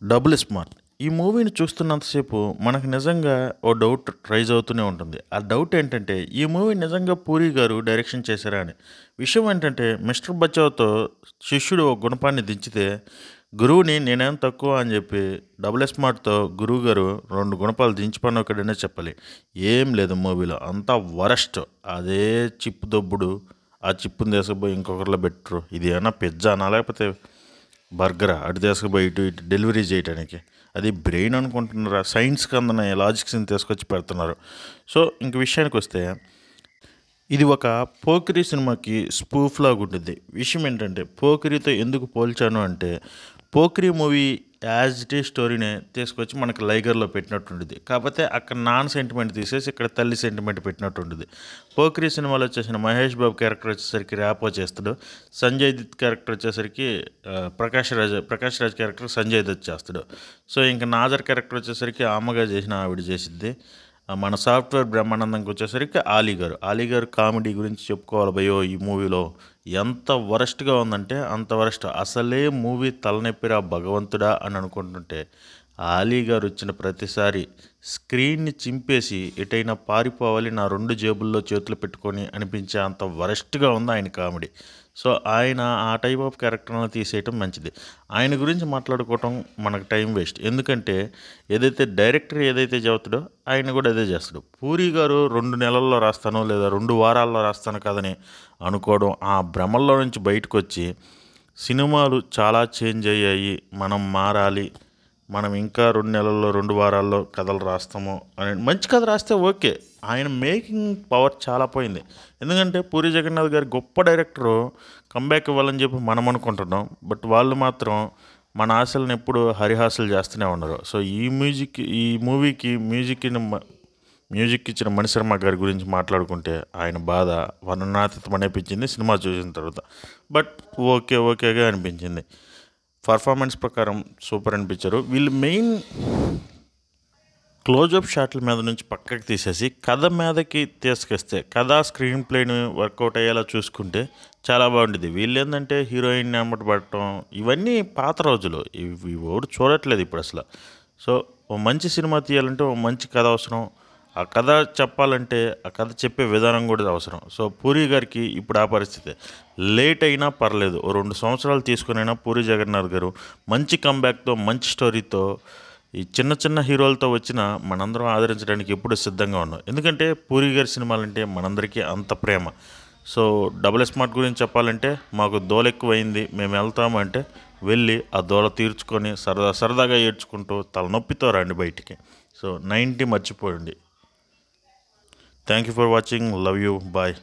Double smart. ఈ మూవీని చూస్తున్నంతసేపు మనకు నిజంగా ఓ డౌట్ రైజ్ అవుతూనే ఉంటుంది. ఆ డౌట్ ఏంటంటే, ఈ మూవీ నిజంగా పూరి గారు డైరెక్షన్ చేశారా అని. విషయం ఏంటంటే, మిస్టర్ బచావ్‌తో శిష్యుడు ఒక గుణపాన్ని దించితే, గురువుని నేనేం తక్కువ అని చెప్పి డబుల్ స్మార్ట్‌తో గురువుగారు 2 గుణపాలు దించిపన్నొక్కడనే చెప్పాలి. ఏం లేదు మూవీలో. అంతా వరస్ట్. అదే చిప్ దొబ్బుడు. ఆ చిప్పుని తీసుకుపోయి ఇంకొకరిలో పెట్టరు. ఇది ఏమన్నా పిజ్జానా లేకపోతే బర్గరా అటు తీసుకుపోయి ఇటు ఇటు డెలివరీ చేయడానికి. అది బ్రెయిన్ అనుకుంటున్నారా, సైన్స్కి అందని లాజిక్స్ని తీసుకొచ్చి పెడుతున్నారు. సో ఇంక విషయానికి వస్తే, ఇది ఒక పోకిరి సినిమాకి స్పూఫ్ లాగా ఉంటుంది. విషయం ఏంటంటే, పోకిరితో ఎందుకు పోల్చాను అంటే, Pokiri movie as it is స్టోరీనే తీసుకొచ్చి మనకి లైగర్లో పెట్టినట్టుంటుంది. కాకపోతే అక్కడ నాన్న సెంటిమెంట్ తీసేసి ఇక్కడ తల్లి సెంటిమెంట్ పెట్టినట్టుంటుంది. పోకిరి సినిమాలో వచ్చేసిన మహేష్ బాబు క్యారెక్టర్ వచ్చేసరికి ర్యాపో చేస్తాడు. సంజయ్ దత్ క్యారెక్టర్ వచ్చేసరికి ప్రకాష్ రాజ్ క్యారెక్టర్ సంజయ్ దత్ చేస్తాడు. సో ఇంకా నాజర్ క్యారెక్టర్ వచ్చేసరికి అమ్మగా చేసిన ఆవిడ చేసిద్ది. మన సాఫ్ట్వేర్ బ్రహ్మానందంకి వచ్చేసరికి ఆలీ గారు కామెడీ గురించి చెప్పుకోవాలి భయో. ఈ మూవీలో ఎంత వరస్ట్గా ఉందంటే అంత వరస్ట్. అసలే మూవీ తలనొప్పిరా భగవంతుడా అని అనుకుంటుంటే, ఆలీ గారు వచ్చిన ప్రతిసారి స్క్రీన్ని చింపేసి ఎటైనా పారిపోవాలి నా 2 జేబుల్లో చేతులు పెట్టుకొని అనిపించే అంత వరస్ట్గా ఉంది ఆయన కామెడీ. సో ఆయన ఆ టైప్ ఆఫ్ క్యారెక్టర్ని తీసేయటం మంచిది. ఆయన గురించి మాట్లాడుకోవటం మనకు టైం వేస్ట్. ఎందుకంటే ఏదైతే డైరెక్టర్ ఏదైతే చెబుతాడో ఆయన కూడా అదే చేస్తాడు. పూరి గారు 2 నెలల్లో రాస్తాను లేదా 2 వారాల్లో రాస్తాను కదని అనుకోవడం, ఆ భ్రమల్లో నుంచి బయటకు వచ్చి సినిమాలు చాలా చేంజ్ అయ్యాయి, మనం మారాలి, మనం ఇంకా 2 నెలల్లో 2 వారాల్లో కథలు రాస్తాము అని మంచి కథ రాస్తే ఓకే. ఆయన మేకింగ్ పవర్ చాలా పోయింది. ఎందుకంటే పూరి జగన్నాథ్ గారి గొప్ప డైరెక్టరు కంబ్యాక్ ఇవ్వాలని చెప్పి మనం అనుకుంటున్నాం. బట్ వాళ్ళు మాత్రం మన ఆశలను ఎప్పుడు హరిహాసులు చేస్తూనే ఉన్నారు. సో ఈ మూవీకి మ్యూజిక్ ఇచ్చిన మణిశర్మ గారి గురించి మాట్లాడుకుంటే ఆయన బాధ వర్ణనాతీతం అనిపించింది సినిమా చూసిన తర్వాత. బట్ ఓకేగా అనిపించింది. పర్ఫార్మెన్స్ ప్రకారం సూపర్ అనిపించారు. వీళ్ళు మెయిన్ క్లోజప్ షాట్ల మీద నుంచి పక్కకి తీసేసి కథ మీదకి తీసుకొస్తే, కథ స్క్రీన్ ప్లేని వర్కౌట్ అయ్యేలా చూసుకుంటే చాలా బాగుంటుంది. వీళ్ళు ఏంటంటే హీరోయిన్ అమ్మట పడటం ఇవన్నీ పాత రోజులు. ఇవి ఎవరు చూడట్లేదు ఇప్పుడు అసలు. సో ఓ మంచి సినిమా తీయాలంటే ఓ మంచి కథ అవసరం. ఆ కథ చెప్పాలంటే ఆ కథ చెప్పే విధానం కూడా అవసరం. సో పూరి గారికి ఇప్పుడు ఆ పరిస్థితి. లేట్ అయినా పర్లేదు, ఓ 2 సంవత్సరాలు తీసుకునైనా పూరి జగన్నాథ్ గారు మంచి కంబ్యాక్తో మంచి స్టోరీతో ఈ చిన్న హీరోలతో వచ్చిన మనందరం ఆదరించడానికి ఎప్పుడు సిద్ధంగా ఉన్నాం. ఎందుకంటే పూరి గారి సినిమాలంటే మనందరికీ అంత ప్రేమ. సో డబుల్ స్మార్ట్ గురించి చెప్పాలంటే, మాకు దోల ఎక్కువైంది, మేము వెళ్తాము అంటే వెళ్ళి ఆ దోల తీర్చుకొని సరదాగా ఏడ్చుకుంటూ తలనొప్పితో రండి బయటికి. సో 90 మర్చిపోయండి. Thank you for watching. Love you. Bye.